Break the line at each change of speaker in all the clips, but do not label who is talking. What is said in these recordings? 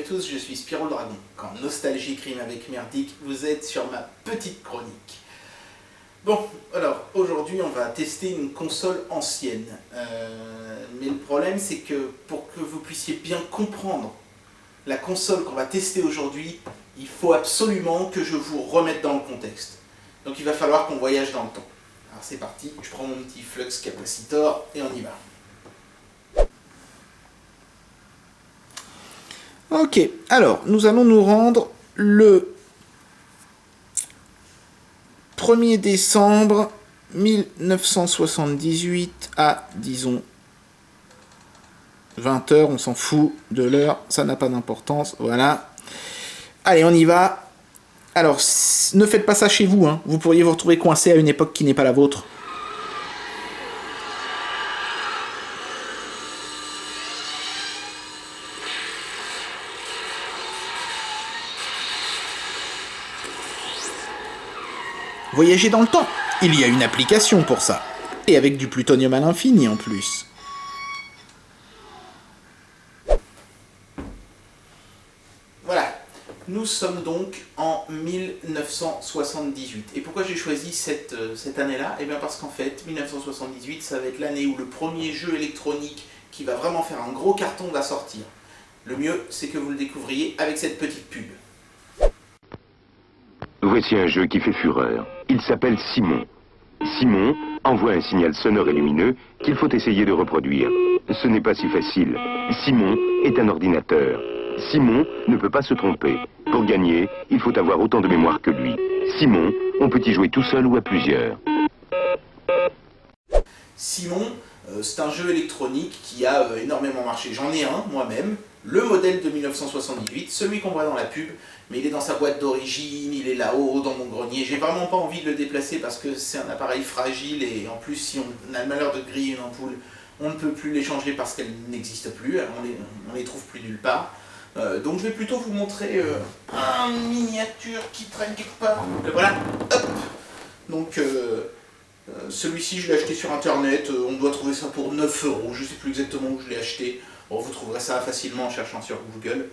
tous, je suis Spyro le Dragon. Quand nostalgie rime avec merdique, vous êtes sur ma petite chronique. Bon, alors aujourd'hui on va tester une console ancienne. Mais le problème c'est que pour que vous puissiez bien comprendre la console qu'on va tester aujourd'hui, il faut absolument que je vous remette dans le contexte. Donc il va falloir qu'on voyage dans le temps. Alors c'est parti, je prends mon petit flux capacitor et on y va. Ok, alors nous allons nous rendre le 1er décembre 1978 à, disons, 20 h, on s'en fout de l'heure, ça n'a pas d'importance, voilà. Allez, on y va. Alors, ne faites pas ça chez vous, hein. Vous pourriez vous retrouver coincé à une époque qui n'est pas la vôtre. Voyager dans le temps, il y a une application pour ça. Et avec du plutonium à l'infini en plus. Voilà, nous sommes donc en 1978. Et pourquoi j'ai choisi cette année-là? Eh bien parce qu'en fait, 1978, ça va être l'année où le premier jeu électronique qui va vraiment faire un gros carton va sortir. Le mieux, c'est que vous le découvriez avec cette petite pub.
Voici un jeu qui fait fureur. Il s'appelle Simon. Simon envoie un signal sonore et lumineux qu'il faut essayer de reproduire. Ce n'est pas si facile. Simon est un ordinateur. Simon ne peut pas se tromper. Pour gagner, il faut avoir autant de mémoire que lui. Simon, on peut y jouer tout seul ou à plusieurs.
Simon, c'est un jeu électronique qui a énormément marché. J'en ai un, moi-même, le modèle de 1978, celui qu'on voit dans la pub, mais il est dans sa boîte d'origine, il est là-haut, dans mon grenier. J'ai vraiment pas envie de le déplacer parce que c'est un appareil fragile et en plus, si on a le malheur de griller une ampoule, on ne peut plus les changer parce qu'elles n'existent plus, on les trouve plus nulle part. Donc je vais plutôt vous montrer un miniature qui traîne quelque part. Voilà, hop. Donc celui-ci je l'ai acheté sur internet, on doit trouver ça pour 9 €, je ne sais plus exactement où je l'ai acheté. Bon, vous trouverez ça facilement en cherchant sur Google.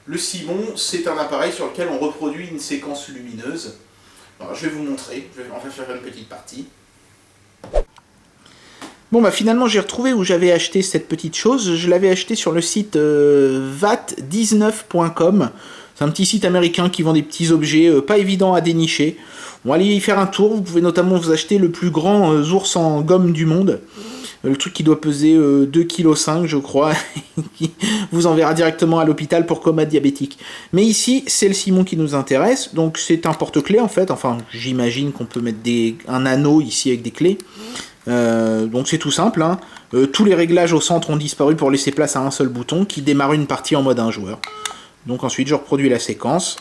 Le Simon, c'est un appareil sur lequel on reproduit une séquence lumineuse. Alors, je vais vous montrer, je vais en faire une petite partie. Bon bah finalement j'ai retrouvé où j'avais acheté cette petite chose. Je l'avais acheté sur le site vat19.com. C'est un petit site américain qui vend des petits objets pas évidents à dénicher. On va aller y faire un tour. Vous pouvez notamment vous acheter le plus grand ours en gomme du monde. Le truc qui doit peser 2,5 kg je crois. Qui vous enverra directement à l'hôpital pour coma diabétique. Mais ici c'est le Simon qui nous intéresse. Donc c'est un porte-clés en fait. Enfin j'imagine qu'on peut mettre un anneau ici avec des clés. Donc c'est tout simple, hein. Tous les réglages au centre ont disparu pour laisser place à un seul bouton qui démarre une partie en mode un joueur. Donc ensuite je reproduis la séquence.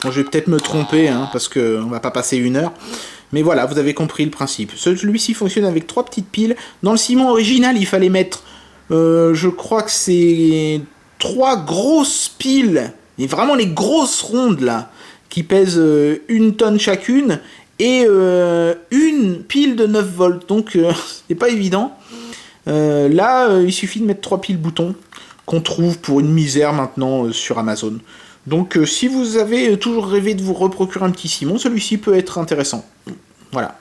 Bon, je vais peut-être me tromper, hein, parce qu'on va pas passer 1 heure. Mais voilà, vous avez compris le principe. Celui-ci fonctionne avec 3 petites piles. Dans le Simon original, il fallait mettre, je crois que c'est 3 grosses piles, et vraiment les grosses rondes là, qui pèsent 1 tonne chacune, et une pile de 9 volts. Donc c'est pas évident. Là, il suffit de mettre 3 piles boutons, qu'on trouve pour une misère maintenant sur Amazon. Donc si vous avez toujours rêvé de vous reprocurer un petit Simon, celui-ci peut être intéressant. Voilà.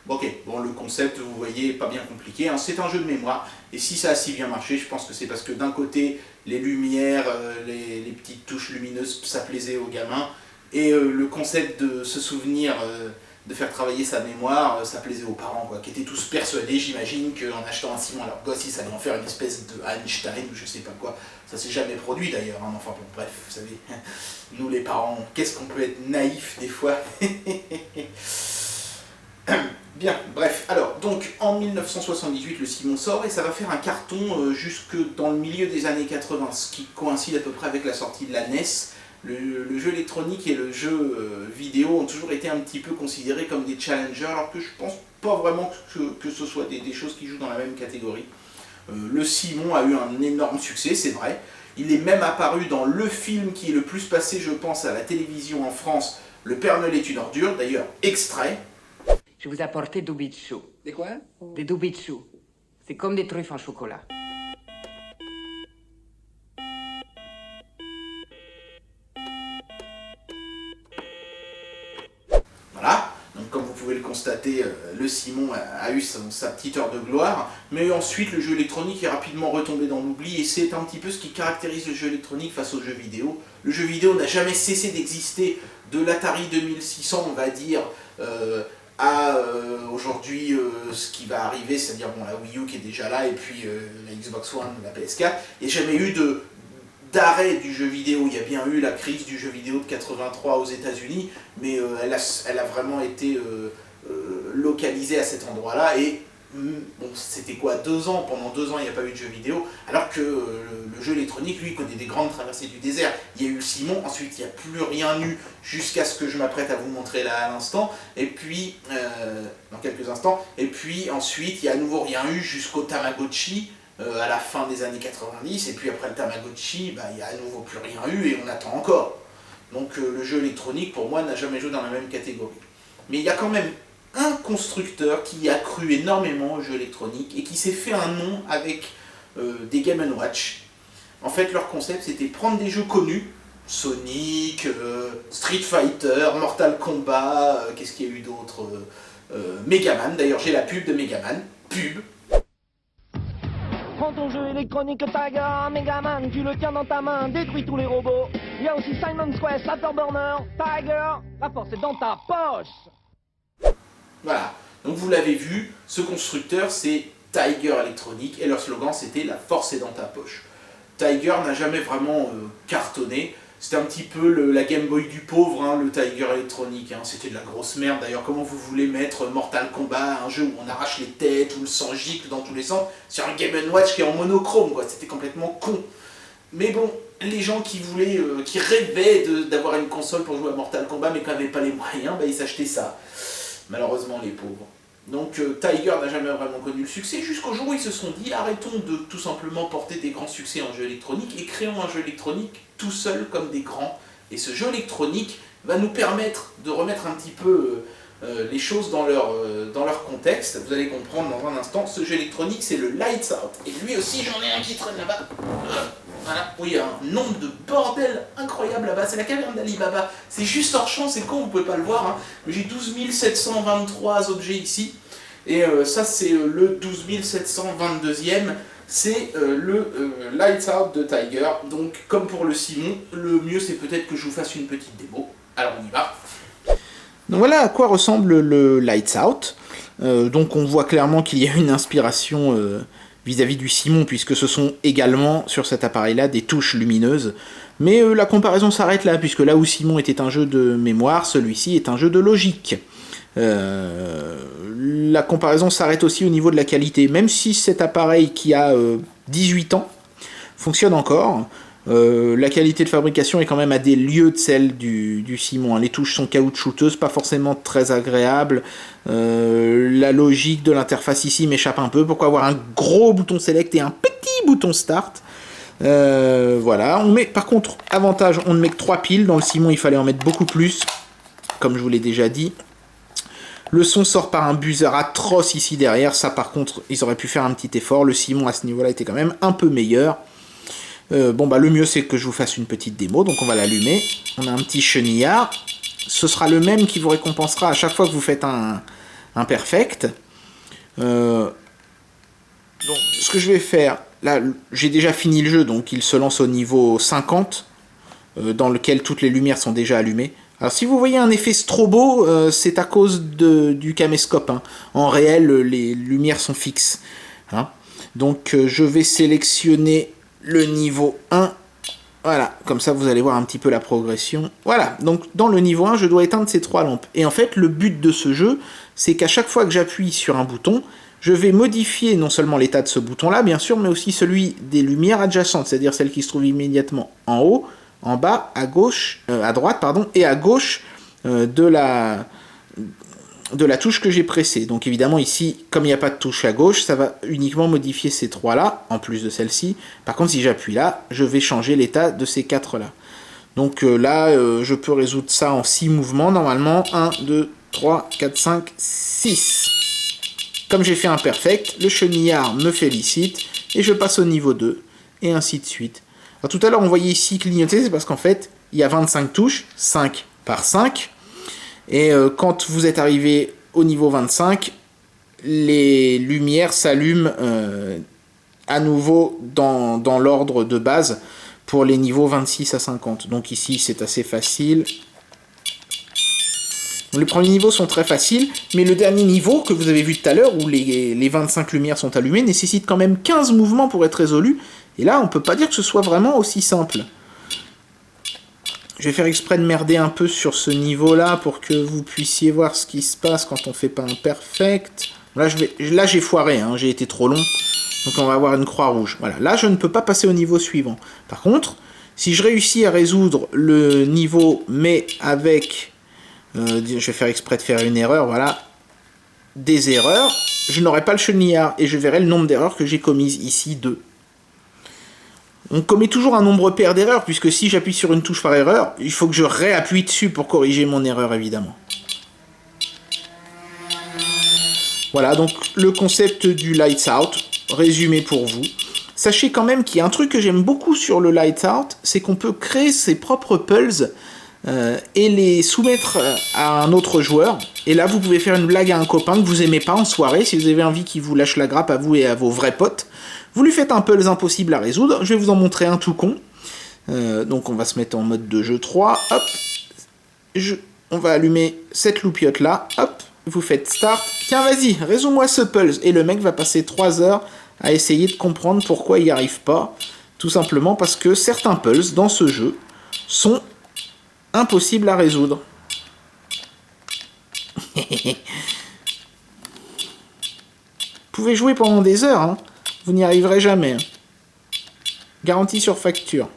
Ok, bon le concept, vous voyez, pas bien compliqué, hein. C'est un jeu de mémoire, et si ça a si bien marché, je pense que c'est parce que d'un côté, les lumières, les petites touches lumineuses, ça plaisait aux gamins, et le concept de se souvenir, de faire travailler sa mémoire, ça plaisait aux parents, quoi, qui étaient tous persuadés, j'imagine, qu'en achetant un Simon à leur gosse, ils allaient en faire une espèce de Einstein, ou je sais pas quoi. Ça s'est jamais produit d'ailleurs, hein. Enfin bon, bref, vous savez, nous les parents, qu'est-ce qu'on peut être naïf des fois. Bien, bref, alors, donc, en 1978, le Simon sort, et ça va faire un carton jusque dans le milieu des années 80, ce qui coïncide à peu près avec la sortie de la NES, le jeu électronique et le jeu vidéo ont toujours été un petit peu considérés comme des challengers, alors que je pense pas vraiment que ce soit des choses qui jouent dans la même catégorie. Le Simon a eu un énorme succès, c'est vrai. Il est même apparu dans le film qui est le plus passé, je pense, à la télévision en France, Le Père Noël est une ordure, d'ailleurs extrait.
Je vous ai apporté des bichous.
Des quoi?
Des doubichous. C'est comme des truffes en chocolat.
Voilà, donc comme vous pouvez le constater, le Simon a eu sa petite heure de gloire, mais ensuite le jeu électronique est rapidement retombé dans l'oubli, et c'est un petit peu ce qui caractérise le jeu électronique face au jeu vidéo. Le jeu vidéo n'a jamais cessé d'exister, de l'Atari 2600 on va dire, à aujourd'hui ce qui va arriver, c'est-à-dire bon, la Wii U qui est déjà là, et puis la Xbox One, la PS4. Il n'y a jamais eu d'arrêt du jeu vidéo. Il y a bien eu la crise du jeu vidéo de 83 aux États-Unis, mais elle a vraiment été localisée à cet endroit-là, et bon, c'était quoi, 2 ans, pendant 2 ans il n'y a pas eu de jeu vidéo, alors que le jeu électronique, lui, connaît des grandes traversées du désert. Il y a eu le Simon, ensuite il n'y a plus rien eu jusqu'à ce que je m'apprête à vous montrer là à l'instant, et puis, dans quelques instants, et puis ensuite il n'y a à nouveau rien eu jusqu'au Tamagotchi, à la fin des années 90, et puis après le Tamagotchi, bah, il n'y a à nouveau plus rien eu, et on attend encore. Donc le jeu électronique, pour moi, n'a jamais joué dans la même catégorie. Mais il y a quand même un constructeur qui a cru énormément au jeu électronique et qui s'est fait un nom avec des Game & Watch. En fait, leur concept, c'était prendre des jeux connus, Sonic, Street Fighter, Mortal Kombat, qu'est-ce qu'il y a eu d'autre, Megaman, d'ailleurs j'ai la pub de Megaman, pub.
Prends ton jeu électronique Tiger, Megaman, tu le tiens dans ta main, détruis tous les robots. Il y a aussi Simon's Quest, Afterburner, Tiger, la force est dans ta poche.
Voilà, donc vous l'avez vu, ce constructeur c'est Tiger Electronic, et leur slogan c'était « La force est dans ta poche ». Tiger n'a jamais vraiment cartonné, c'était un petit peu la Game Boy du pauvre, hein, le Tiger Electronic, hein. C'était de la grosse merde. D'ailleurs, comment vous voulez mettre Mortal Kombat, un jeu où on arrache les têtes, où le sang gicle dans tous les sens, sur un Game & Watch qui est en monochrome, quoi. C'était complètement con. Mais bon, les gens qui voulaient, qui rêvaient d'avoir une console pour jouer à Mortal Kombat, mais qui n'avaient pas les moyens, bah, ils s'achetaient ça. Malheureusement, les pauvres. Donc Tiger n'a jamais vraiment connu le succès, jusqu'au jour où ils se sont dit arrêtons de tout simplement porter des grands succès en jeu électronique et créons un jeu électronique tout seul comme des grands. Et ce jeu électronique va nous permettre de remettre un petit peu les choses dans leur contexte. Vous allez comprendre dans un instant. Ce jeu électronique, c'est le Lights Out. Et lui aussi, j'en ai un qui traîne là-bas. Voilà, oui, il y a un nombre de bordel incroyable là-bas, c'est la caverne d'Ali Baba. C'est juste hors champ, c'est con, vous pouvez pas le voir, hein. Mais j'ai 12 723 objets ici, et ça c'est le 12 722e, c'est le Lights Out de Tiger. Donc comme pour le Simon, le mieux c'est peut-être que je vous fasse une petite démo. Alors on y va. Donc voilà à quoi ressemble le Lights Out. Donc on voit clairement qu'il y a une inspiration vis-à-vis du Simon, puisque ce sont également, sur cet appareil-là, des touches lumineuses. Mais la comparaison s'arrête là, puisque là où Simon était un jeu de mémoire, celui-ci est un jeu de logique. La comparaison s'arrête aussi au niveau de la qualité. Même si cet appareil qui a 18 ans fonctionne encore, la qualité de fabrication est quand même à des lieues de celle du Simon. Les touches sont caoutchouteuses, pas forcément très agréables. La logique de l'interface ici m'échappe un peu. Pourquoi avoir un gros bouton Select et un petit bouton Start? Voilà. On met, par contre, avantage, on ne met que 3 piles. Dans le Simon, il fallait en mettre beaucoup plus, comme je vous l'ai déjà dit. Le son sort par un buzzer atroce ici derrière. Ça, par contre, ils auraient pu faire un petit effort. Le Simon, à ce niveau-là, était quand même un peu meilleur. Bon bah le mieux c'est que je vous fasse une petite démo, donc on va l'allumer. On a un petit chenillard, ce sera le même qui vous récompensera à chaque fois que vous faites un perfect. Donc ce que je vais faire, là j'ai déjà fini le jeu, donc il se lance au niveau 50, dans lequel toutes les lumières sont déjà allumées. Alors si vous voyez un effet strobo, c'est à cause du caméscope, hein. En réel les lumières sont fixes, hein. Donc je vais sélectionner le niveau 1, voilà, comme ça vous allez voir un petit peu la progression. Voilà, donc dans le niveau 1, je dois éteindre ces 3 lampes. Et en fait, le but de ce jeu, c'est qu'à chaque fois que j'appuie sur un bouton, je vais modifier non seulement l'état de ce bouton-là, bien sûr, mais aussi celui des lumières adjacentes, c'est-à-dire celles qui se trouvent immédiatement en haut, en bas, à gauche, à droite, pardon, et à gauche de la touche que j'ai pressée. Donc évidemment ici, comme il n'y a pas de touche à gauche, ça va uniquement modifier ces 3-là, en plus de celle-ci. Par contre, si j'appuie là, je vais changer l'état de ces 4-là. Donc là, je peux résoudre ça en 6 mouvements, normalement. 1, 2, 3, 4, 5, 6. Comme j'ai fait un perfect, le chenillard me félicite, et je passe au niveau 2, et ainsi de suite. Alors, tout à l'heure, on voyait ici clignoter, c'est parce qu'en fait, il y a 25 touches, 5 par 5, et quand vous êtes arrivé au niveau 25, les lumières s'allument à nouveau dans l'ordre de base pour les niveaux 26 à 50. Donc ici, c'est assez facile. Les premiers niveaux sont très faciles, mais le dernier niveau que vous avez vu tout à l'heure, où les 25 lumières sont allumées, nécessite quand même 15 mouvements pour être résolu. Et là, on peut pas dire que ce soit vraiment aussi simple. Je vais faire exprès de merder un peu sur ce niveau-là pour que vous puissiez voir ce qui se passe quand on fait pas un perfect. Là, j'ai foiré, hein, j'ai été trop long. Donc on va avoir une croix rouge. Voilà, là, je ne peux pas passer au niveau suivant. Par contre, si je réussis à résoudre le niveau, mais avec... je vais faire exprès de faire une erreur, voilà. Des erreurs, je n'aurai pas le chenillard. Et je verrai le nombre d'erreurs que j'ai commises ici, 2. On commet toujours un nombre pair d'erreurs, puisque si j'appuie sur une touche par erreur, il faut que je réappuie dessus pour corriger mon erreur, évidemment. Voilà, donc le concept du Lights Out, résumé pour vous. Sachez quand même qu'il y a un truc que j'aime beaucoup sur le Lights Out, c'est qu'on peut créer ses propres puzzles et les soumettre à un autre joueur. Et là, vous pouvez faire une blague à un copain que vous aimez pas en soirée, si vous avez envie qu'il vous lâche la grappe à vous et à vos vrais potes. Vous lui faites un puzzle impossible à résoudre. Je vais vous en montrer un tout con. Donc on va se mettre en mode de jeu 3. Hop. On va allumer cette loupiote là. Hop. Vous faites start. Tiens, vas-y, résous-moi ce puzzle. Et le mec va passer 3 heures à essayer de comprendre pourquoi il n'y arrive pas. Tout simplement parce que certains puzzles dans ce jeu sont impossibles à résoudre. Vous pouvez jouer pendant des heures, hein. Vous n'y arriverez jamais. Hein. Garantie sur facture.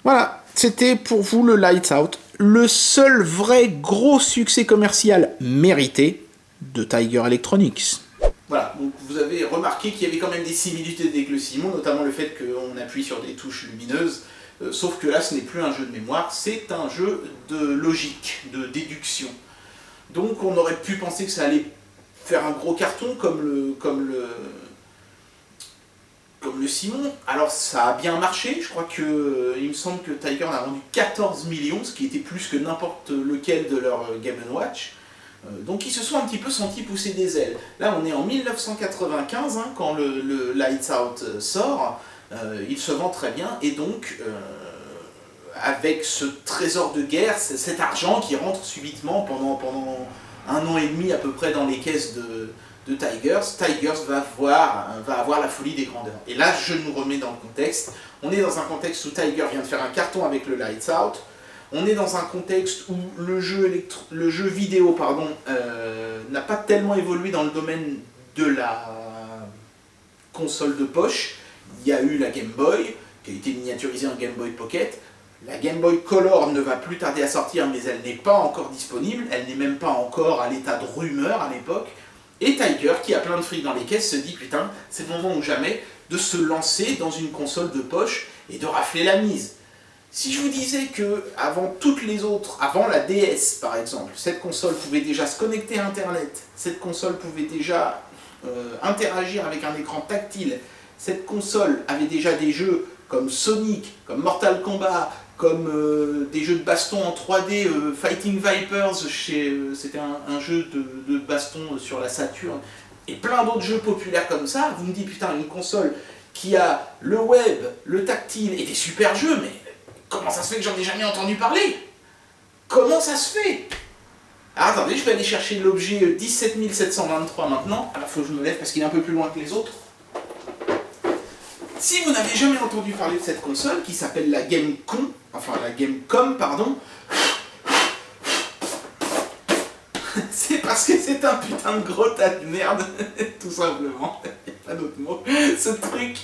Voilà, c'était pour vous le Lights Out. Le seul vrai gros succès commercial mérité de Tiger Electronics. Voilà, donc vous avez remarqué qu'il y avait quand même des similitudes avec le Simon, notamment le fait qu'on appuie sur des touches lumineuses, sauf que là ce n'est plus un jeu de mémoire, c'est un jeu de logique, de déduction. Donc on aurait pu penser que ça allait faire un gros carton comme le Simon. Alors ça a bien marché, je crois que il me semble que Tiger en a vendu 14 millions, ce qui était plus que n'importe lequel de leur Game & Watch. Donc ils se sont un petit peu sentis pousser des ailes. Là on est en 1995 hein, quand le Lights Out sort, il se vend très bien et donc avec ce trésor de guerre, cet argent qui rentre subitement pendant 1 an et demi à peu près dans les caisses de Tigers va avoir la folie des grandeurs. Et là je nous remets dans le contexte, on est dans un contexte où Tiger vient de faire un carton avec le Lights Out. On est dans un contexte où le jeu vidéo n'a pas tellement évolué dans le domaine de la console de poche. Il y a eu la Game Boy, qui a été miniaturisée en Game Boy Pocket. La Game Boy Color ne va plus tarder à sortir, mais elle n'est pas encore disponible. Elle n'est même pas encore à l'état de rumeur à l'époque. Et Tiger, qui a plein de fric dans les caisses, se dit « Putain, c'est le moment ou jamais de se lancer dans une console de poche et de rafler la mise ». Si je vous disais que avant toutes les autres, avant la DS par exemple, cette console pouvait déjà se connecter à Internet, cette console pouvait déjà interagir avec un écran tactile, cette console avait déjà des jeux comme Sonic, comme Mortal Kombat, comme des jeux de baston en 3D, Fighting Vipers, c'était un jeu de baston sur la Saturn, et plein d'autres jeux populaires comme ça, vous me dites putain, une console qui a le web, le tactile et des super jeux, mais comment ça se fait que j'en ai jamais entendu parler? Comment ça se fait? Alors attendez, je vais aller chercher l'objet 17723 maintenant. Alors il faut que je me lève parce qu'il est un peu plus loin que les autres. Si vous n'avez jamais entendu parler de cette console, qui s'appelle la Gamecom, pardon, c'est parce que c'est un putain de gros tas de merde, tout simplement. pas d'autre mot. Ce truc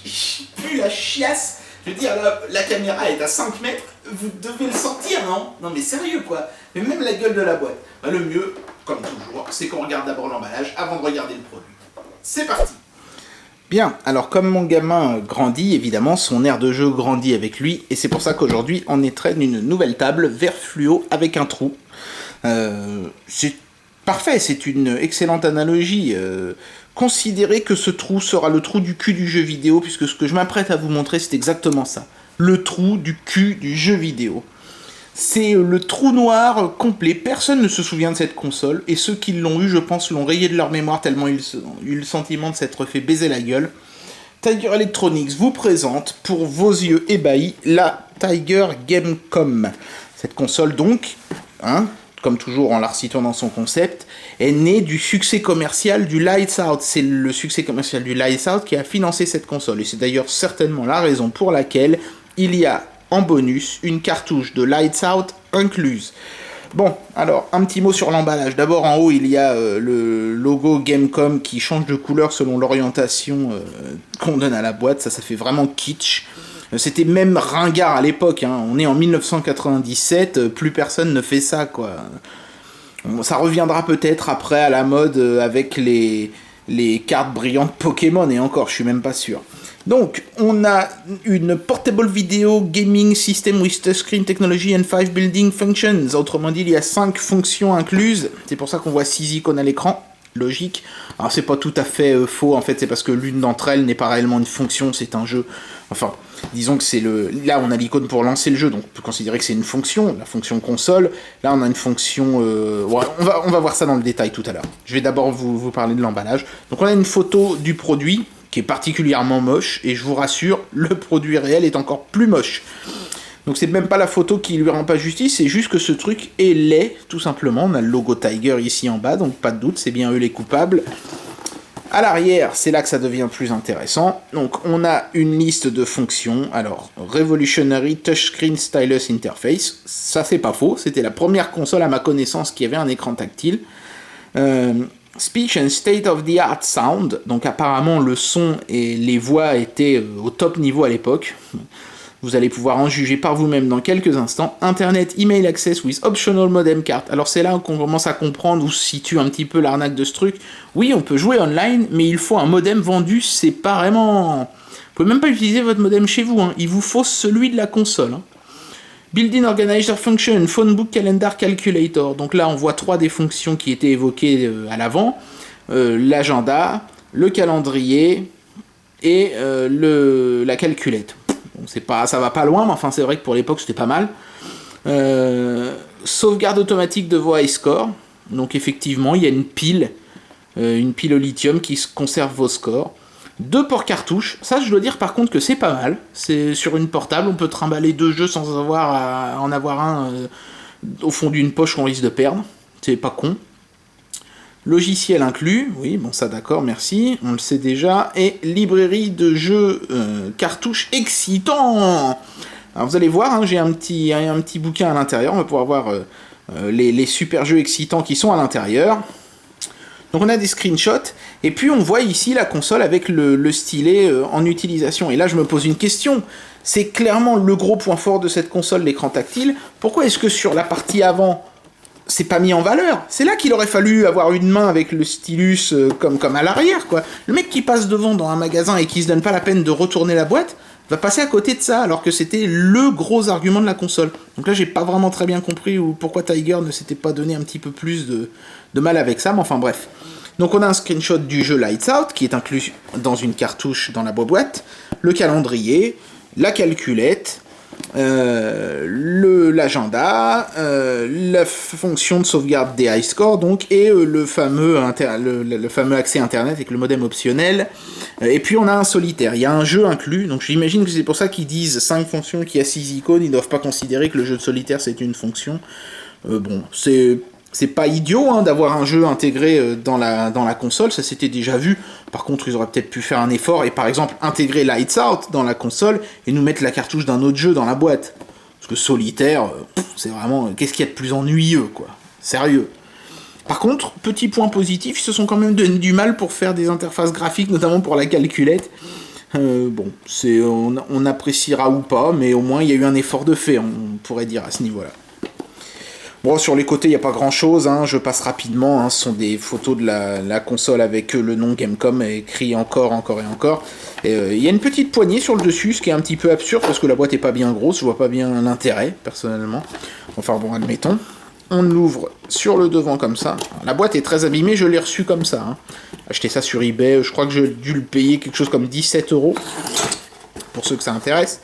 pue la chiasse. Je veux dire, la caméra est à 5 mètres, vous devez le sentir, non? Non mais sérieux quoi. Mais même la gueule de la boîte. Bah, le mieux, comme toujours, c'est qu'on regarde d'abord l'emballage avant de regarder le produit. C'est parti. Bien, alors comme mon gamin grandit, évidemment, son aire de jeu grandit avec lui, et c'est pour ça qu'aujourd'hui, on étraîne une nouvelle table vert fluo avec un trou. C'est parfait, c'est une excellente analogie. Considérez que ce trou sera le trou du cul du jeu vidéo, puisque ce que je m'apprête à vous montrer, c'est exactement ça. Le trou du cul du jeu vidéo. C'est le trou noir complet, personne ne se souvient de cette console, et ceux qui l'ont eu, je pense, l'ont rayé de leur mémoire tellement ils ont eu le sentiment de s'être fait baiser la gueule. Tiger Electronics vous présente, pour vos yeux ébahis, la Tiger Gamecom. Cette console donc, comme toujours en la recitant dans son concept, est née du succès commercial du Lights Out. C'est le succès commercial du Lights Out qui a financé cette console, et c'est d'ailleurs certainement la raison pour laquelle il y a en bonus une cartouche de Lights Out incluse. Bon, alors, un petit mot sur l'emballage. D'abord, en haut, il y a le logo Gamecom qui change de couleur selon l'orientation qu'on donne à la boîte. Ça fait vraiment kitsch. C'était même ringard à l'époque. On est en 1997, plus personne ne fait ça, quoi. Ça reviendra peut-être après à la mode avec les cartes brillantes Pokémon, et encore, je suis même pas sûr. Donc, on a une Portable Video Gaming System with Touchscreen Technology and 5 Building Functions. Autrement dit, il y a 5 fonctions incluses. C'est pour ça qu'on voit 6 icônes à l'écran. Logique. Alors, c'est pas tout à fait faux, en fait, c'est parce que l'une d'entre elles n'est pas réellement une fonction, c'est un jeu. Enfin, disons que c'est le... Là, on a l'icône pour lancer le jeu, donc on peut considérer que c'est une fonction, la fonction console. Là, on a une fonction... Ouais, on va voir ça dans le détail tout à l'heure. Je vais d'abord vous parler de l'emballage. Donc, on a une photo du produit qui est particulièrement moche, et je vous rassure, le produit réel est encore plus moche. Donc c'est même pas la photo qui lui rend pas justice, c'est juste que ce truc est laid, tout simplement. On a le logo Tiger ici en bas, donc pas de doute, c'est bien eux les coupables. À l'arrière, c'est là que ça devient plus intéressant. Donc on a une liste de fonctions. Alors, Revolutionary Touchscreen Stylus Interface, ça c'est pas faux, c'était la première console à ma connaissance qui avait un écran tactile. Speech and State of the Art Sound, donc apparemment le son et les voix étaient au top niveau à l'époque. Vous allez pouvoir en juger par vous-même dans quelques instants. Internet Email Access with Optional Modem Card. Alors c'est là qu'on commence à comprendre où se situe un petit peu l'arnaque de ce truc. Oui, on peut jouer online, mais il faut un modem vendu, c'est pas vraiment... Vous pouvez même pas utiliser votre modem chez vous, il vous faut celui de la console. Built-in Organizer Function, Phone Book Calendar Calculator. Donc là, on voit 3 des fonctions qui étaient évoquées à l'avant. L'agenda, le calendrier et la calculette. Bon, ça va pas loin, mais enfin, c'est vrai que pour l'époque, c'était pas mal. Sauvegarde automatique de voix et score. Donc effectivement, il y a une pile au lithium qui conserve vos scores. 2 ports cartouches, ça je dois dire par contre que c'est pas mal, c'est sur une portable, on peut trimballer 2 jeux sans avoir à en avoir un au fond d'une poche qu'on risque de perdre, c'est pas con. Logiciel inclus, oui bon ça d'accord merci, on le sait déjà, et librairie de jeux cartouches excitant. Alors vous allez voir, j'ai un petit bouquin à l'intérieur, on va pouvoir voir les super jeux excitants qui sont à l'intérieur. Donc on a des screenshots, et puis on voit ici la console avec le stylet en utilisation. Et là je me pose une question, c'est clairement le gros point fort de cette console, l'écran tactile. Pourquoi est-ce que sur la partie avant, c'est pas mis en valeur? C'est là qu'il aurait fallu avoir une main avec le stylus comme à l'arrière, quoi. Le mec qui passe devant dans un magasin et qui se donne pas la peine de retourner la boîte, va passer à côté de ça, alors que c'était le gros argument de la console. Donc là j'ai pas vraiment très bien compris pourquoi Tiger ne s'était pas donné un petit peu plus de mal avec ça, mais enfin bref. Donc on a un screenshot du jeu Lights Out, qui est inclus dans une cartouche dans la boîte, le calendrier, la calculette, l'agenda, la fonction de sauvegarde des high scores, donc, et le fameux accès internet avec le modem optionnel, et puis on a un solitaire, il y a un jeu inclus, donc j'imagine que c'est pour ça qu'ils disent 5 fonctions qui a 6 icônes, ils doivent pas considérer que le jeu de solitaire c'est une fonction. Bon, c'est pas idiot d'avoir un jeu intégré dans la console, ça s'était déjà vu. Par contre, ils auraient peut-être pu faire un effort et par exemple intégrer Lights Out dans la console et nous mettre la cartouche d'un autre jeu dans la boîte. Parce que solitaire, c'est vraiment... Qu'est-ce qu'il y a de plus ennuyeux, quoi? Sérieux. Par contre, petit point positif, ils se sont quand même donné du mal pour faire des interfaces graphiques, notamment pour la calculette. Bon, on appréciera ou pas, mais au moins il y a eu un effort de fait, on pourrait dire à ce niveau-là. Bon, sur les côtés, il n'y a pas grand-chose, hein, je passe rapidement, hein, ce sont des photos de la console avec le nom Gamecom écrit encore. Il y a une petite poignée sur le dessus, ce qui est un petit peu absurde, parce que la boîte est pas bien grosse, je vois pas bien l'intérêt, personnellement. Enfin bon, admettons. On l'ouvre sur le devant comme ça. Alors, la boîte est très abîmée, je l'ai reçue comme ça. Hein. Acheté ça sur eBay, je crois que j'ai dû le payer quelque chose comme 17 €, pour ceux que ça intéresse.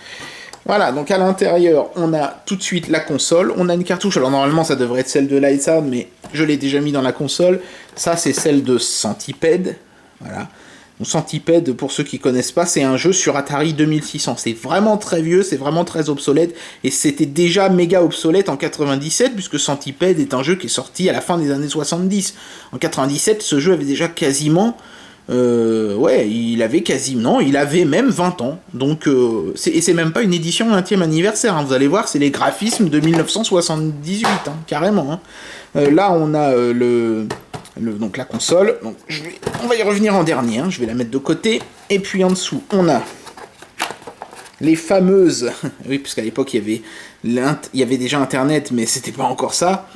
Voilà, donc à l'intérieur, on a tout de suite la console, on a une cartouche, alors normalement ça devrait être celle de Lights Out, mais je l'ai déjà mis dans la console. Ça c'est celle de Centipede, voilà. Donc Centipede, pour ceux qui connaissent pas, c'est un jeu sur Atari 2600. C'est vraiment très vieux, c'est vraiment très obsolète, et c'était déjà méga obsolète en 97, puisque Centipede est un jeu qui est sorti à la fin des années 70. En 97, ce jeu avait déjà quasiment... il avait même 20 ans. Donc, et c'est même pas une édition 20e anniversaire, hein. Vous allez voir, c'est les graphismes de 1978, hein, carrément. Hein. Là, on a donc la console. Donc, on va y revenir en dernier, hein. Je vais la mettre de côté. Et puis en dessous, on a les fameuses... oui, parce qu'à l'époque, il y avait déjà Internet, mais c'était pas encore ça.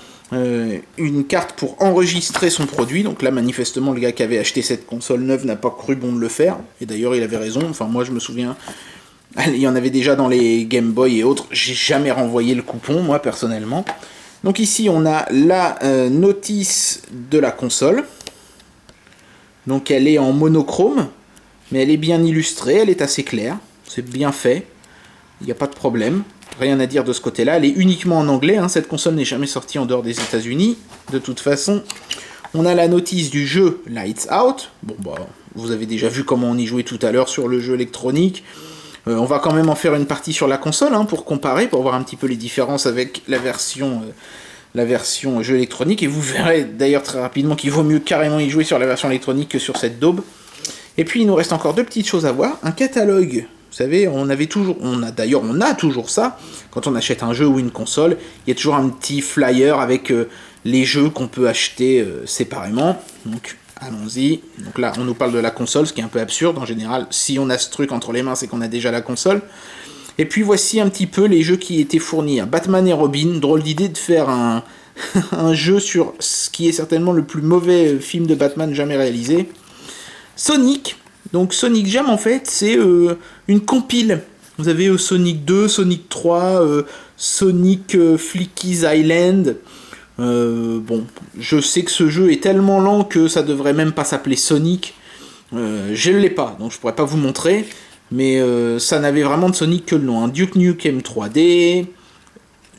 Une carte pour enregistrer son produit. Donc là, manifestement, le gars qui avait acheté cette console neuve n'a pas cru bon de le faire. Et d'ailleurs, il avait raison. Enfin, moi, je me souviens, il y en avait déjà dans les Game Boy et autres. J'ai jamais renvoyé le coupon, moi, personnellement. Donc ici, on a la notice de la console. Donc elle est en monochrome, mais elle est bien illustrée, elle est assez claire. C'est bien fait. Il n'y a pas de problème. Rien à dire de ce côté-là. Elle est uniquement en anglais. Hein. Cette console n'est jamais sortie en dehors des États-Unis. De toute façon, on a la notice du jeu Lights Out. Bon, bah, vous avez déjà vu comment on y jouait tout à l'heure sur le jeu électronique. On va quand même en faire une partie sur la console, hein, pour comparer, pour voir un petit peu les différences avec la version jeu électronique. Et vous verrez d'ailleurs très rapidement qu'il vaut mieux carrément y jouer sur la version électronique que sur cette daube. Et puis il nous reste encore deux petites choses à voir. Un catalogue. Vous savez, on a toujours ça. Quand on achète un jeu ou une console, il y a toujours un petit flyer avec les jeux qu'on peut acheter séparément. Donc allons-y. Donc là, on nous parle de la console, ce qui est un peu absurde. En général, si on a ce truc entre les mains, c'est qu'on a déjà la console. Et puis voici un petit peu les jeux qui étaient fournis. Batman et Robin, drôle d'idée de faire un jeu sur ce qui est certainement le plus mauvais film de Batman jamais réalisé. Sonic. Donc Sonic Jam, en fait, c'est une compile. Vous avez Sonic 2, Sonic 3, Sonic Flicky's Island. Bon, je sais que ce jeu est tellement lent que ça devrait même pas s'appeler Sonic. Je l'ai pas, donc je pourrais pas vous montrer. Mais ça n'avait vraiment de Sonic que le nom. Hein. Duke Nukem 3D,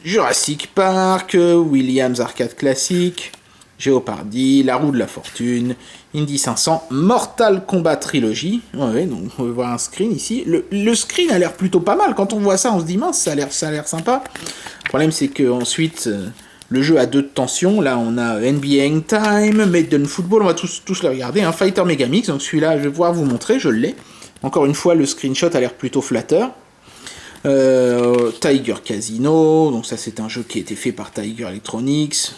Jurassic Park, Williams Arcade Classic, Jeopardy, La Roue de la Fortune, Indy 500, Mortal Kombat Trilogy. Ouais, donc on va voir un screen ici. Le screen a l'air plutôt pas mal. Quand on voit ça, on se dit mince, ça a l'air sympa. Le problème, c'est que ensuite le jeu a 2 de tension. Là, on a NBA Hang Time, Madden Football. On va tous les regarder. Un Fighter Megamix. Donc celui-là, je vais pouvoir vous montrer. Je l'ai. Encore une fois, le screenshot a l'air plutôt flatteur. Tiger Casino. Donc ça, c'est un jeu qui a été fait par Tiger Electronics.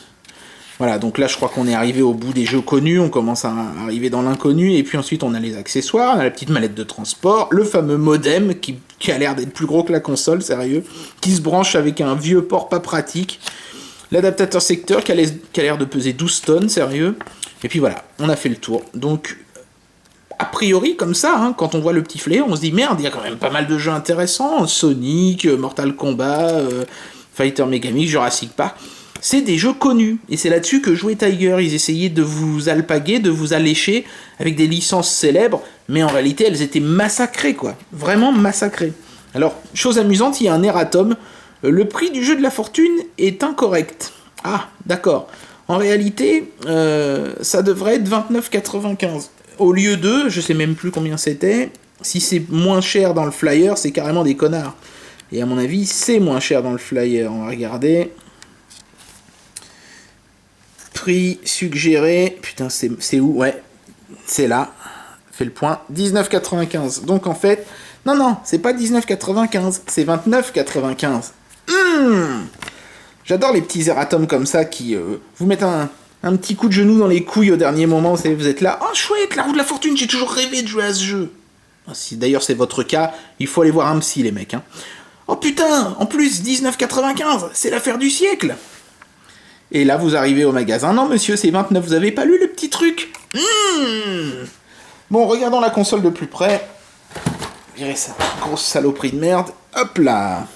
Voilà, donc là je crois qu'on est arrivé au bout des jeux connus, on commence à arriver dans l'inconnu, et puis ensuite on a les accessoires, on a la petite mallette de transport, le fameux modem qui a l'air d'être plus gros que la console, sérieux, qui se branche avec un vieux port pas pratique, l'adaptateur secteur qui a l'air de peser 12 tonnes, sérieux, et puis voilà, on a fait le tour. Donc, a priori, comme ça, hein, quand on voit le petit fléau, on se dit merde, il y a quand même pas mal de jeux intéressants, Sonic, Mortal Kombat, Fighter Megamix, Jurassic Park... C'est des jeux connus, et c'est là-dessus que jouait Tiger. Ils essayaient de vous alpaguer, de vous allécher avec des licences célèbres, mais en réalité elles étaient massacrées, quoi. Vraiment massacrées. Alors, chose amusante, il y a un erratum. Le prix du jeu de la fortune est incorrect. Ah, d'accord. En réalité, ça devrait être 29,95. Au lieu de, je sais même plus combien c'était, si c'est moins cher dans le flyer, c'est carrément des connards. Et à mon avis, c'est moins cher dans le flyer. On va regarder... Prix suggéré, putain c'est où? Ouais, c'est là, fait le point, 19,95. Donc en fait, non, c'est pas 19,95, c'est 29,95. J'adore les petits erratums comme ça qui vous mettent Un petit coup de genou dans les couilles au dernier moment, vous êtes là. Oh chouette, la roue de la fortune, j'ai toujours rêvé de jouer à ce jeu. Ah, si d'ailleurs c'est votre cas, il faut aller voir un psy les mecs. Hein. Oh putain, en plus 19,95, c'est l'affaire du siècle. Et là vous arrivez au magasin. Non monsieur, c'est 29, vous avez pas lu le petit truc? Bon, regardons la console de plus près. Virez cette grosse saloperie de merde. Hop là.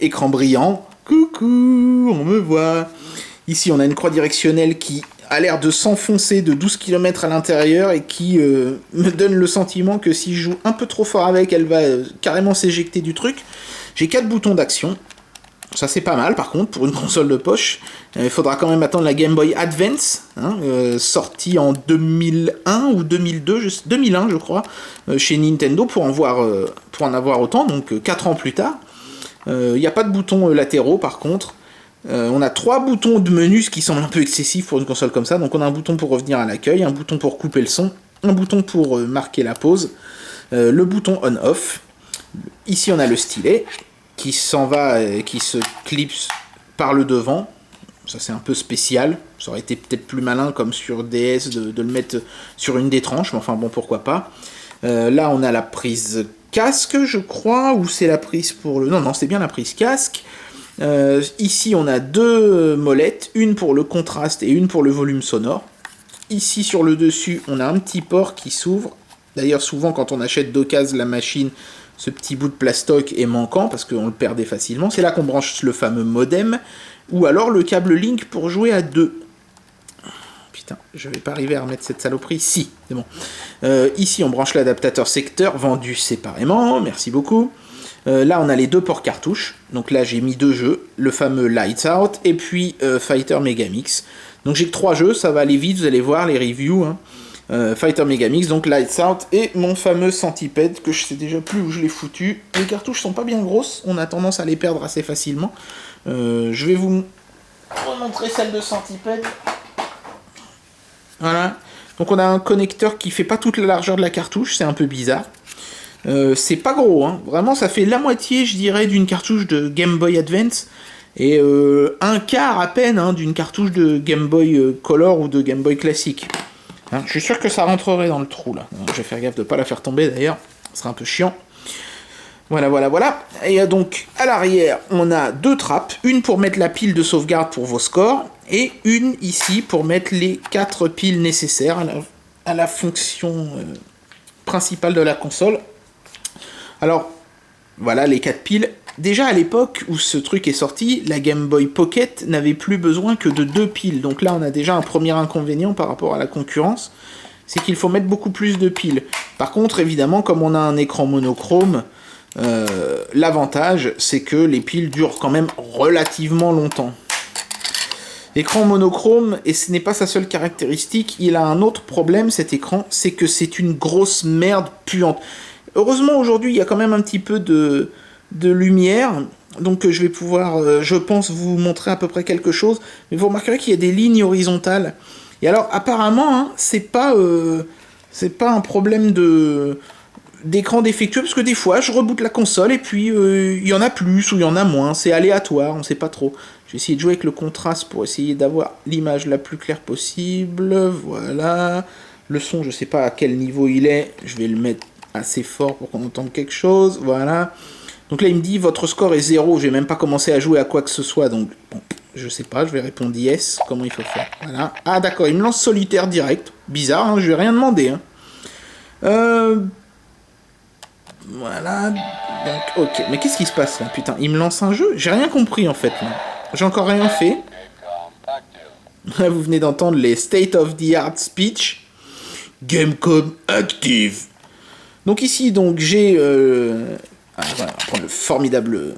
Écran brillant. Coucou, on me voit. Ici, on a une croix directionnelle qui a l'air de s'enfoncer de 12 km à l'intérieur et qui me donne le sentiment que si je joue un peu trop fort avec, elle va carrément s'éjecter du truc. J'ai 4 boutons d'action. Ça, c'est pas mal, par contre, pour une console de poche. Il faudra quand même attendre la Game Boy Advance, hein, sortie en 2001 ou 2002, 2001, je crois, chez Nintendo, pour en avoir autant, donc 4 ans plus tard. Il n'y a pas de boutons latéraux, par contre. On a 3 boutons de menu, ce qui semble un peu excessif pour une console comme ça. Donc on a un bouton pour revenir à l'accueil, un bouton pour couper le son, un bouton pour marquer la pause, le bouton on-off. Ici, on a le stylet qui s'en va, qui se clipse par le devant. Ça, c'est un peu spécial. Ça aurait été peut-être plus malin, comme sur DS, de le mettre sur une des tranches. Mais enfin, bon, pourquoi pas. Là, on a la prise casque, je crois. Ou c'est la prise pour le... Non, c'est bien la prise casque. Ici, on a 2 molettes. Une pour le contraste et une pour le volume sonore. Ici, sur le dessus, on a un petit port qui s'ouvre. D'ailleurs, souvent, quand on achète d'occasion la machine... Ce petit bout de plastoc est manquant parce qu'on le perdait facilement. C'est là qu'on branche le fameux modem. Ou alors le câble Link pour jouer à 2. Putain, je vais pas arriver à remettre cette saloperie. Si, c'est bon. Ici, on branche l'adaptateur secteur vendu séparément. Merci beaucoup. Là, on a les 2 ports cartouches. Donc là, j'ai mis 2 jeux. Le fameux Lights Out et puis Fighter Megamix. Donc j'ai que 3 jeux. Ça va aller vite. Vous allez voir les reviews. Hein. Fighter Megamix, donc Lights Out, et mon fameux Centipede, que je sais déjà plus où je l'ai foutu. Les cartouches sont pas bien grosses, on a tendance à les perdre assez facilement. Je vais vous remontrer celle de Centipede. Voilà. Donc on a un connecteur qui fait pas toute la largeur de la cartouche, c'est un peu bizarre. C'est pas gros, hein. Vraiment ça fait la moitié, je dirais, d'une cartouche de Game Boy Advance, et un quart à peine hein, d'une cartouche de Game Boy Color ou de Game Boy classique. Hein, je suis sûr que ça rentrerait dans le trou là. Je vais faire gaffe de ne pas la faire tomber d'ailleurs. Ce sera un peu chiant. Voilà. Et donc à l'arrière, on a 2 trappes. Une pour mettre la pile de sauvegarde pour vos scores. Et une ici pour mettre les 4 piles nécessaires à la fonction principale de la console. Alors, voilà les 4 piles. Déjà à l'époque où ce truc est sorti, la Game Boy Pocket n'avait plus besoin que de 2 piles. Donc là on a déjà un premier inconvénient par rapport à la concurrence, c'est qu'il faut mettre beaucoup plus de piles. Par contre évidemment comme on a un écran monochrome, l'avantage c'est que les piles durent quand même relativement longtemps. Écran monochrome, et ce n'est pas sa seule caractéristique, il a un autre problème cet écran, c'est que c'est une grosse merde puante. Heureusement aujourd'hui il y a quand même un petit peu de lumière, donc je vais pouvoir, je pense, vous montrer à peu près quelque chose, mais vous remarquerez qu'il y a des lignes horizontales, et alors apparemment, hein, c'est pas un problème d'écran défectueux, parce que des fois, je reboote la console, et puis il y en a plus, ou il y en a moins, c'est aléatoire, on sait pas trop. Je vais essayer de jouer avec le contraste pour essayer d'avoir l'image la plus claire possible, voilà. Le son, je sais pas à quel niveau il est, je vais le mettre assez fort pour qu'on entende quelque chose, voilà. Donc là, il me dit, votre score est 0, j'ai même pas commencé à jouer à quoi que ce soit, donc, bon, je sais pas, je vais répondre yes, comment il faut faire, voilà. Ah d'accord, il me lance solitaire direct, bizarre, hein, je vais rien demander, hein. Voilà, donc, ok, mais qu'est-ce qui se passe là, putain, il me lance un jeu, j'ai rien compris en fait, là. J'ai encore rien fait. Là, vous venez d'entendre les State of the Art Speech, Gamecom Active. Donc ici, donc j'ai... voilà, on va prendre le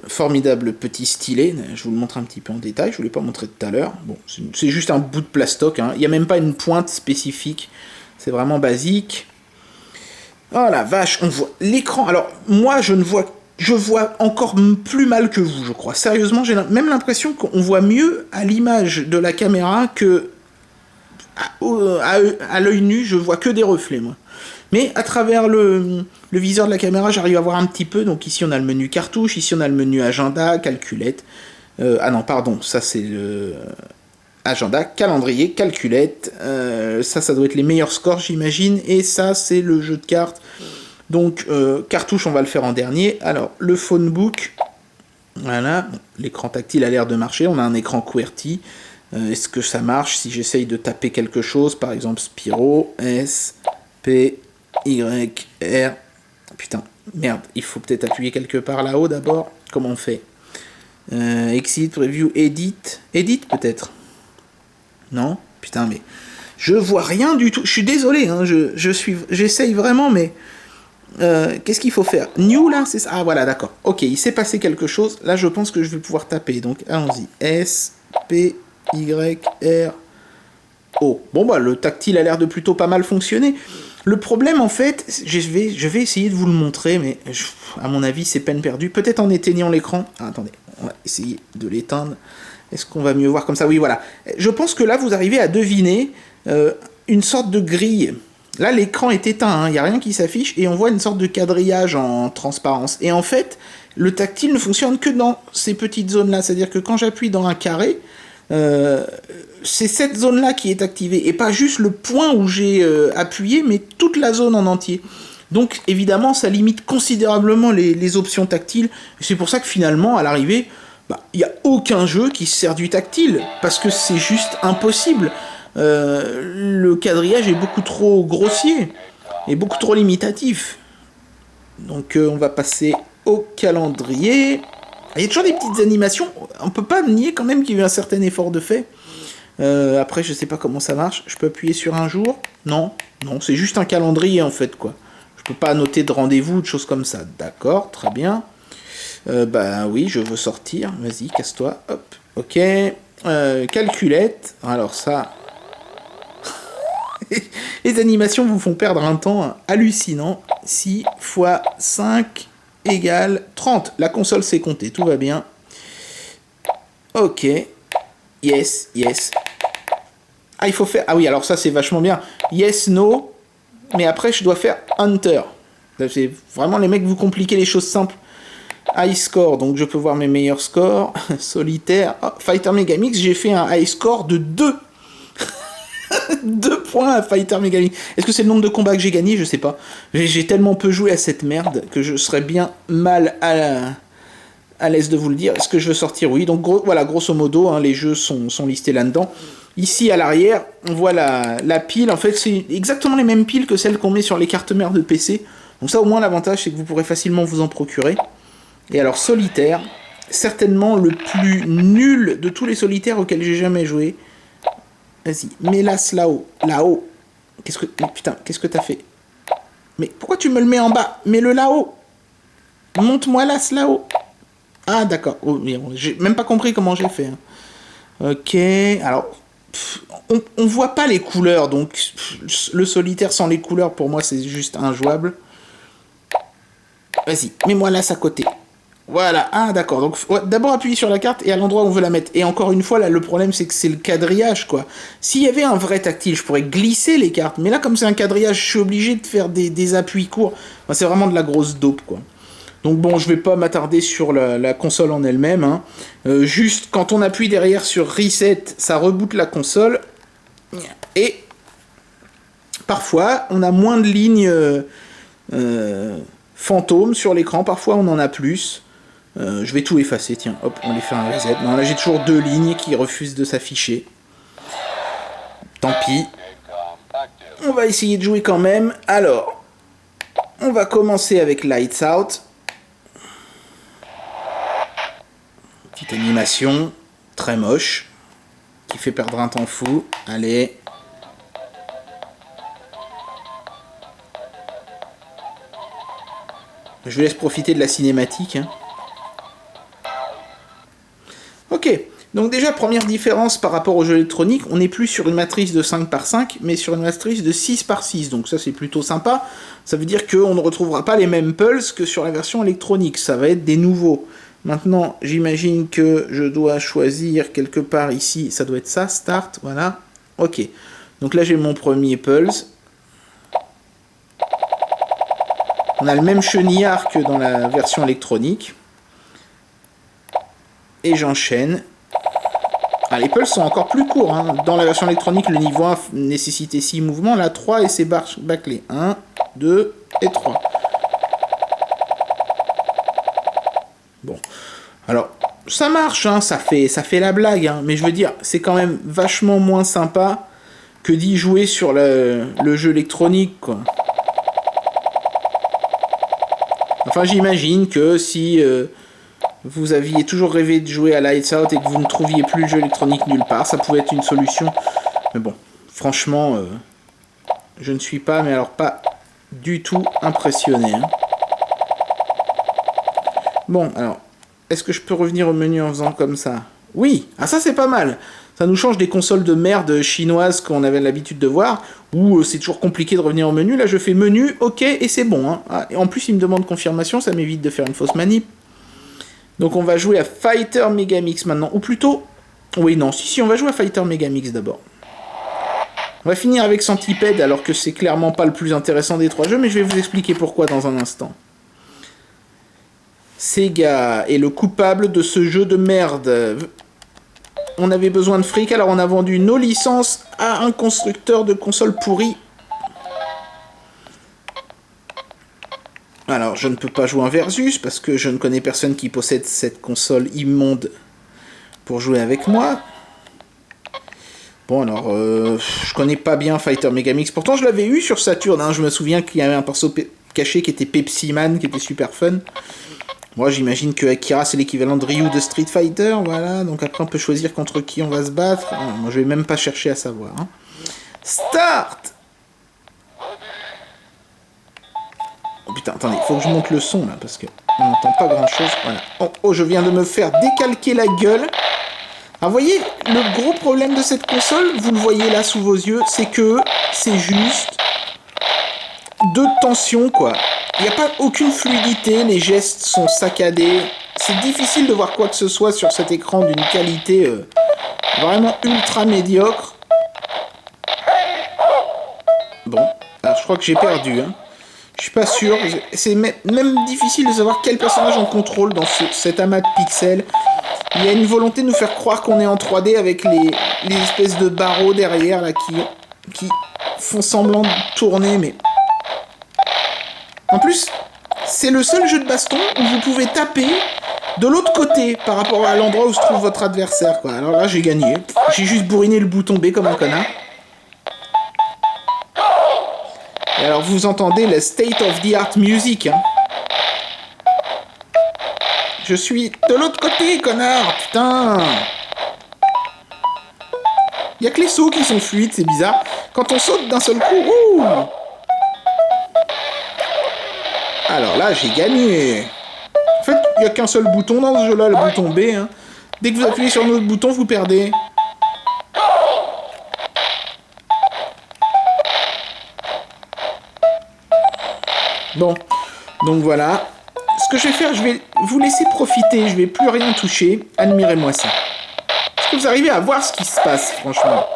formidable petit stylet. Je vous le montre un petit peu en détail. Je ne vous l'ai pas montré tout à l'heure. Bon, c'est juste un bout de plastoc. Hein. Il n'y a même pas une pointe spécifique. C'est vraiment basique. Oh la vache, on voit l'écran. Alors, moi, je vois encore plus mal que vous, je crois. Sérieusement, j'ai même l'impression qu'on voit mieux à l'image de la caméra que à l'œil nu. Je vois que des reflets, moi. Mais à travers le viseur de la caméra, j'arrive à voir un petit peu. Donc ici, on a le menu cartouche. Ici, on a le menu agenda, calculette. Ah non, pardon, ça c'est agenda, calendrier, calculette. Ça doit être les meilleurs scores, j'imagine. Et ça, c'est le jeu de cartes. Donc, cartouche, on va le faire en dernier. Alors, le phonebook. Voilà. Bon, l'écran tactile a l'air de marcher. On a un écran QWERTY. Est-ce que ça marche si j'essaye de taper quelque chose? Par exemple, Spyro. S, P, Y, R. Putain, merde. Il faut peut-être appuyer quelque part là-haut d'abord. Comment on fait? Exit, preview, edit. Edit peut-être? Non? Putain, mais je vois rien du tout. Je suis désolé, hein, j'essaye vraiment, mais qu'est-ce qu'il faut faire? New là, c'est ça? Ah voilà, d'accord. Ok, il s'est passé quelque chose. Là, je pense que je vais pouvoir taper. Donc, allons-y. S, P, Y, R, O. Bon, bah, le tactile a l'air de plutôt pas mal fonctionner. Le problème, en fait, je vais essayer de vous le montrer, mais à mon avis, c'est peine perdue. Peut-être en éteignant l'écran. Ah, attendez, on va essayer de l'éteindre. Est-ce qu'on va mieux voir comme ça? Oui, voilà. Je pense que là, vous arrivez à deviner une sorte de grille. Là, l'écran est éteint, il n'y a rien qui s'affiche, et on voit une sorte de quadrillage en transparence. Et en fait, le tactile ne fonctionne que dans ces petites zones-là. C'est-à-dire que quand j'appuie dans un carré, c'est cette zone-là qui est activée, et pas juste le point où j'ai appuyé, mais toute la zone en entier. Donc, évidemment, ça limite considérablement les options tactiles. C'est pour ça que finalement, à l'arrivée, il n'y a aucun jeu qui se sert du tactile, parce que c'est juste impossible. Le quadrillage est beaucoup trop grossier, et beaucoup trop limitatif. Donc on va passer au calendrier. Il y a toujours des petites animations, on peut pas nier quand même qu'il y a eu un certain effort de fait. Après, je sais pas comment ça marche, je peux appuyer sur un jour? Non, c'est juste un calendrier en fait, quoi. Je peux pas noter de rendez-vous, de choses comme ça. D'accord, très bien. Bah oui, je veux sortir. Vas-y, casse-toi. Hop. Ok. Calculette. Alors ça... Les animations vous font perdre un temps hallucinant. 6 x 5 égale 30. La console s'est comptée, tout va bien. Ok. Yes, yes. Ah, il faut faire... Ah oui, alors ça, c'est vachement bien. Yes, no. Mais après, je dois faire Hunter. C'est vraiment les mecs, vous compliquez les choses simples. High score, donc je peux voir mes meilleurs scores. Solitaire. Oh, Fighter Megamix, j'ai fait un high score de 2. 2 points à Fighter Megamix. Est-ce que c'est le nombre de combats que j'ai gagné? Je sais pas. J'ai tellement peu joué à cette merde que je serais bien mal à l'aise de vous le dire. Est-ce que je veux sortir? Oui. Donc voilà, grosso modo, hein, les jeux sont listés là-dedans. Ici, à l'arrière, on voit la pile. En fait, c'est exactement les mêmes piles que celles qu'on met sur les cartes mères de PC. Donc ça, au moins, l'avantage, c'est que vous pourrez facilement vous en procurer. Et alors, solitaire, certainement le plus nul de tous les solitaires auxquels j'ai jamais joué. Vas-y, mets-la là-haut. Là-haut. Putain, qu'est-ce que t'as fait? Mais pourquoi tu me le mets en bas? Mets-le là-haut. Monte-moi là-haut. Ah, d'accord. Oh, j'ai même pas compris comment j'ai fait. Hein. Ok, alors... on voit pas les couleurs, donc le solitaire sans les couleurs, pour moi, c'est juste injouable. Vas-y, mets-moi là à côté. Voilà, ah d'accord, donc d'abord appuyer sur la carte et à l'endroit où on veut la mettre. Et encore une fois, là, le problème, c'est que c'est le quadrillage, quoi. S'il y avait un vrai tactile, je pourrais glisser les cartes, mais là, comme c'est un quadrillage, je suis obligé de faire des appuis courts. Enfin, c'est vraiment de la grosse dope, quoi. Donc bon, je vais pas m'attarder sur la console en elle-même. Hein. Juste, quand on appuie derrière sur Reset, ça reboot la console. Et parfois, on a moins de lignes fantômes sur l'écran. Parfois, on en a plus. Je vais tout effacer, tiens, hop, on les fait un reset. Non, là j'ai toujours 2 lignes qui refusent de s'afficher. Tant pis. On va essayer de jouer quand même. Alors, on va commencer avec Lights Out. Petite animation, très moche, qui fait perdre un temps fou. Allez. Je vous laisse profiter de la cinématique, hein. Ok, donc déjà, première différence par rapport aux jeux électroniques, on n'est plus sur une matrice de 5 par 5, mais sur une matrice de 6 par 6, donc ça c'est plutôt sympa. Ça veut dire qu'on ne retrouvera pas les mêmes pulses que sur la version électronique, ça va être des nouveaux. Maintenant, j'imagine que je dois choisir quelque part ici, ça doit être ça, Start, voilà. Ok, donc là j'ai mon premier pulse. On a le même chenillard que dans la version électronique. Et j'enchaîne. Ah, les pulses sont encore plus courts. Hein. Dans la version électronique, le niveau 1 nécessitait 6 mouvements. Là, 3 et c'est bâclé. 1, 2 et 3. Bon. Alors, ça marche, hein, ça fait la blague. Hein, mais je veux dire, c'est quand même vachement moins sympa que d'y jouer sur le jeu électronique, quoi. Enfin, j'imagine que si vous aviez toujours rêvé de jouer à Lights Out et que vous ne trouviez plus le jeu électronique nulle part, ça pouvait être une solution. Mais bon, franchement, je ne suis pas, mais alors pas du tout impressionné. Hein. Bon, alors, est-ce que je peux revenir au menu en faisant comme ça? Oui, ah ça c'est pas mal. Ça nous change des consoles de merde chinoises qu'on avait l'habitude de voir, où c'est toujours compliqué de revenir au menu. Là, je fais menu, ok, et c'est bon. Hein. Ah, et en plus, il me demande confirmation, ça m'évite de faire une fausse manip. Donc, on va jouer à Fighter Megamix maintenant. Ou plutôt... Oui, non, si, on va jouer à Fighter Megamix d'abord. On va finir avec Centipede, alors que c'est clairement pas le plus intéressant des trois jeux, mais je vais vous expliquer pourquoi dans un instant. Sega est le coupable de ce jeu de merde. On avait besoin de fric, alors on a vendu nos licences à un constructeur de consoles pourries. Alors, je ne peux pas jouer un Versus, parce que je ne connais personne qui possède cette console immonde pour jouer avec moi. Bon, alors, je connais pas bien Fighter Megamix. Pourtant, je l'avais eu sur Saturn. Hein. Je me souviens qu'il y avait un perso caché qui était Pepsi Man, qui était super fun. Moi, j'imagine que Akira, c'est l'équivalent de Ryu de Street Fighter, voilà. Donc après, on peut choisir contre qui on va se battre. Moi, je vais même pas chercher à savoir. Hein. Start! Oh putain, attendez, il faut que je monte le son, là, parce que on n'entend pas grand-chose. Voilà. Oh, je viens de me faire décalquer la gueule. Alors, vous voyez, le gros problème de cette console, vous le voyez là sous vos yeux, c'est que c'est juste de tension, quoi. Il n'y a pas aucune fluidité, les gestes sont saccadés. C'est difficile de voir quoi que ce soit sur cet écran d'une qualité vraiment ultra médiocre. Bon, alors je crois que j'ai perdu. Hein. Je suis pas sûr. C'est même difficile de savoir quel personnage on contrôle dans cet amas de pixels. Il y a une volonté de nous faire croire qu'on est en 3D avec les espèces de barreaux derrière là qui font semblant de tourner, mais... En plus, c'est le seul jeu de baston où vous pouvez taper de l'autre côté par rapport à l'endroit où se trouve votre adversaire, quoi. Alors là, j'ai gagné. J'ai juste bourriné le bouton B comme un connard. Et alors, vous entendez le state of the art music, hein. Je suis de l'autre côté, connard, putain. Il y a que les sauts qui sont fluides, c'est bizarre. Quand on saute d'un seul coup, ouh! Alors là, j'ai gagné. En fait, il n'y a qu'un seul bouton dans ce jeu-là, le bouton B. Hein. Dès que vous appuyez sur notre bouton, vous perdez. Bon, donc voilà. Ce que je vais faire, je vais vous laisser profiter. Je vais plus rien toucher. Admirez-moi ça. Est-ce que vous arrivez à voir ce qui se passe, franchement?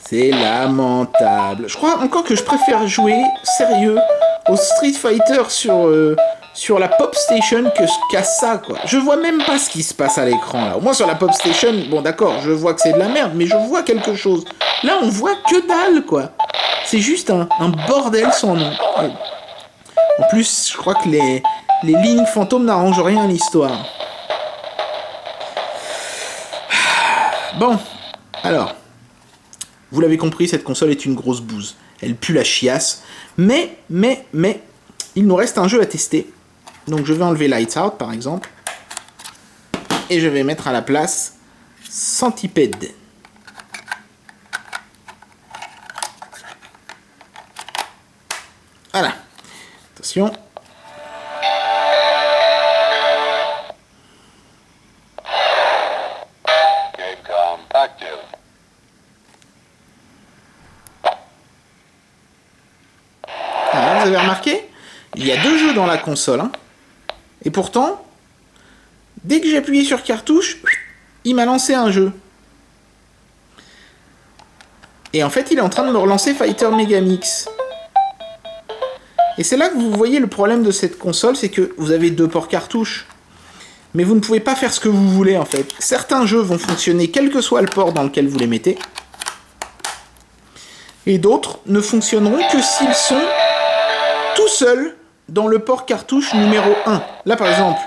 C'est lamentable. Je crois encore que je préfère jouer sérieux au Street Fighter sur la Pop Station qu'à ça, quoi. Je vois même pas ce qui se passe à l'écran, là. Au moins sur la Pop Station, bon d'accord, je vois que c'est de la merde, mais je vois quelque chose. Là, on voit que dalle, quoi. C'est juste un bordel sans nom. En plus, je crois que les lignes fantômes n'arrangent rien à l'histoire. Bon, alors... Vous l'avez compris, cette console est une grosse bouse. Elle pue la chiasse. Mais, il nous reste un jeu à tester. Donc je vais enlever Lights Out, par exemple. Et je vais mettre à la place Centipede. Voilà. Attention. Vous avez remarqué? Il y a deux jeux dans la console. Hein. Et pourtant, dès que j'ai appuyé sur cartouche, il m'a lancé un jeu. Et en fait, il est en train de me relancer Fighter Megamix. Et c'est là que vous voyez le problème de cette console, c'est que vous avez 2 ports cartouches. Mais vous ne pouvez pas faire ce que vous voulez, en fait. Certains jeux vont fonctionner quel que soit le port dans lequel vous les mettez. Et d'autres ne fonctionneront que s'ils sont tout seuls dans le port cartouche numéro 1. Là, par exemple,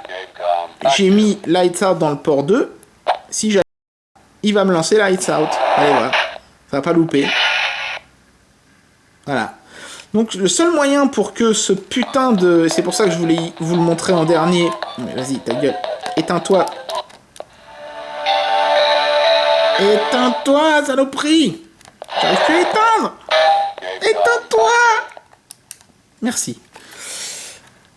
j'ai mis Lights Out dans le port 2. Si j'appuie, il va me lancer Lights Out. Allez, voilà. Ça va pas louper. Voilà. Donc, le seul moyen pour que ce putain de... C'est pour ça que je voulais vous le montrer en dernier. Mais vas-y, ta gueule. Éteins-toi. Éteins-toi, saloperie. J'arrive plus à éteindre. Éteins-toi. Merci.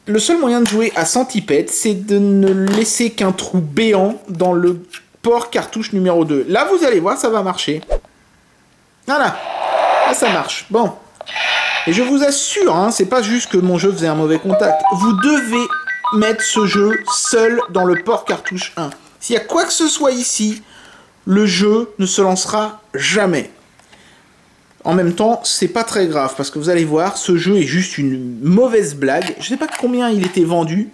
Le seul moyen de jouer à centipède, c'est de ne laisser qu'un trou béant dans le port cartouche numéro 2. Là, vous allez voir, ça va marcher. Voilà. Là, ça marche. Bon. Et je vous assure, hein, c'est pas juste que mon jeu faisait un mauvais contact. Vous devez mettre ce jeu seul dans le port cartouche 1. S'il y a quoi que ce soit ici, le jeu ne se lancera jamais. En même temps, c'est pas très grave, parce que vous allez voir, ce jeu est juste une mauvaise blague. Je sais pas combien il était vendu,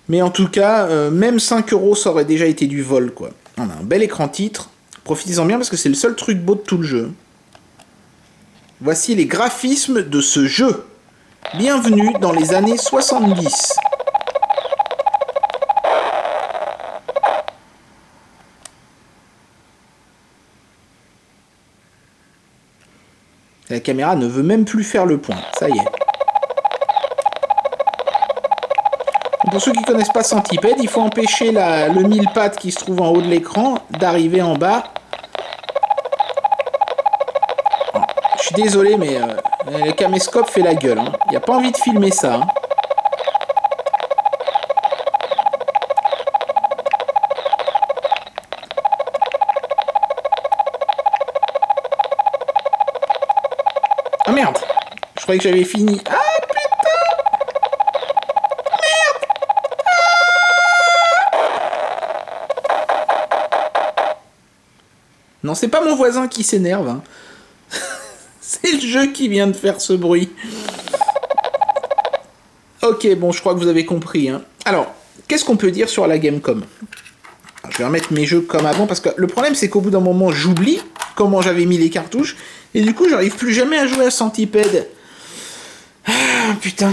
mais en tout cas, même 5 €, ça aurait déjà été du vol, quoi. On a un bel écran titre. Profitez-en bien, parce que c'est le seul truc beau de tout le jeu. Voici les graphismes de ce jeu. Bienvenue dans les années 70. La caméra ne veut même plus faire le point. Ça y est. Pour ceux qui ne connaissent pas Centipede, il faut empêcher le mille-pattes qui se trouve en haut de l'écran d'arriver en bas. Je suis désolé, mais le caméscope fait la gueule. Hein. Il n'y a pas envie de filmer ça. Hein. Ah merde! Je croyais que j'avais fini. Ah putain! Merde! Ah non, c'est pas mon voisin qui s'énerve. Hein. C'est le jeu qui vient de faire ce bruit. Ok, bon, je crois que vous avez compris. Hein. Alors, qu'est-ce qu'on peut dire sur la Gamecom? Je vais remettre mes jeux comme avant, parce que le problème, c'est qu'au bout d'un moment, j'oublie comment j'avais mis les cartouches, et du coup, j'arrive plus jamais à jouer à Centipede. Ah, putain.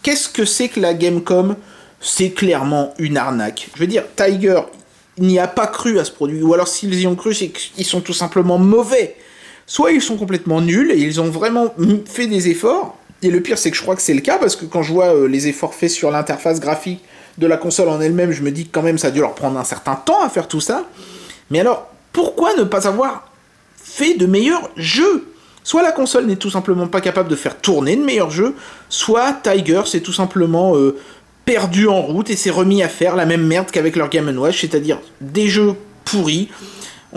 Qu'est-ce que c'est que la Gamecom? C'est clairement une arnaque. Je veux dire, Tiger n'y a pas cru à ce produit, ou alors s'ils y ont cru, c'est qu'ils sont tout simplement mauvais. Soit ils sont complètement nuls, et ils ont vraiment fait des efforts, et le pire c'est que je crois que c'est le cas, parce que quand je vois les efforts faits sur l'interface graphique de la console en elle-même, je me dis que quand même ça a dû leur prendre un certain temps à faire tout ça. Mais alors, pourquoi ne pas avoir fait de meilleurs jeux? Soit la console n'est tout simplement pas capable de faire tourner de meilleurs jeux, soit Tiger s'est tout simplement perdu en route et s'est remis à faire la même merde qu'avec leur Game & Watch, c'est-à-dire des jeux pourris.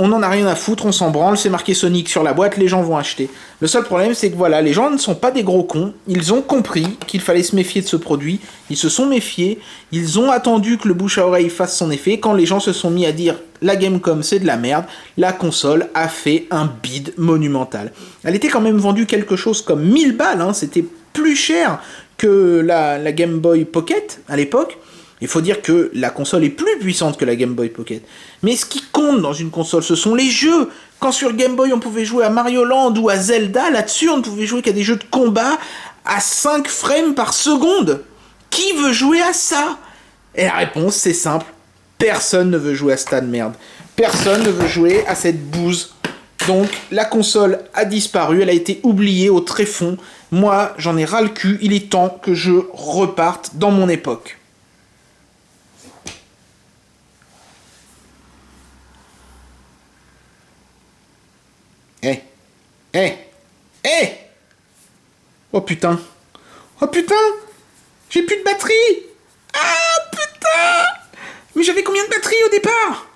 On n'en a rien à foutre, on s'en branle, c'est marqué Sonic sur la boîte, les gens vont acheter. Le seul problème, c'est que voilà, les gens ne sont pas des gros cons, ils ont compris qu'il fallait se méfier de ce produit, ils se sont méfiés, ils ont attendu que le bouche à oreille fasse son effet, quand les gens se sont mis à dire « la Gamecom c'est de la merde », la console a fait un bide monumental. Elle était quand même vendue quelque chose comme 1000 balles, hein, c'était plus cher que la Game Boy Pocket à l'époque. Il faut dire que la console est plus puissante que la Game Boy Pocket. Mais ce qui compte dans une console, ce sont les jeux. Quand sur Game Boy, on pouvait jouer à Mario Land ou à Zelda, là-dessus, on ne pouvait jouer qu'à des jeux de combat à 5 frames par seconde. Qui veut jouer à ça? Et la réponse, c'est simple. Personne ne veut jouer à ce tas de merde. Personne ne veut jouer à cette bouse. Donc, la console a disparu, elle a été oubliée au tréfonds. Moi, j'en ai ras le cul, il est temps que je reparte dans mon époque. Oh putain! Oh putain! J'ai plus de batterie! Ah putain! Mais j'avais combien de batterie au départ?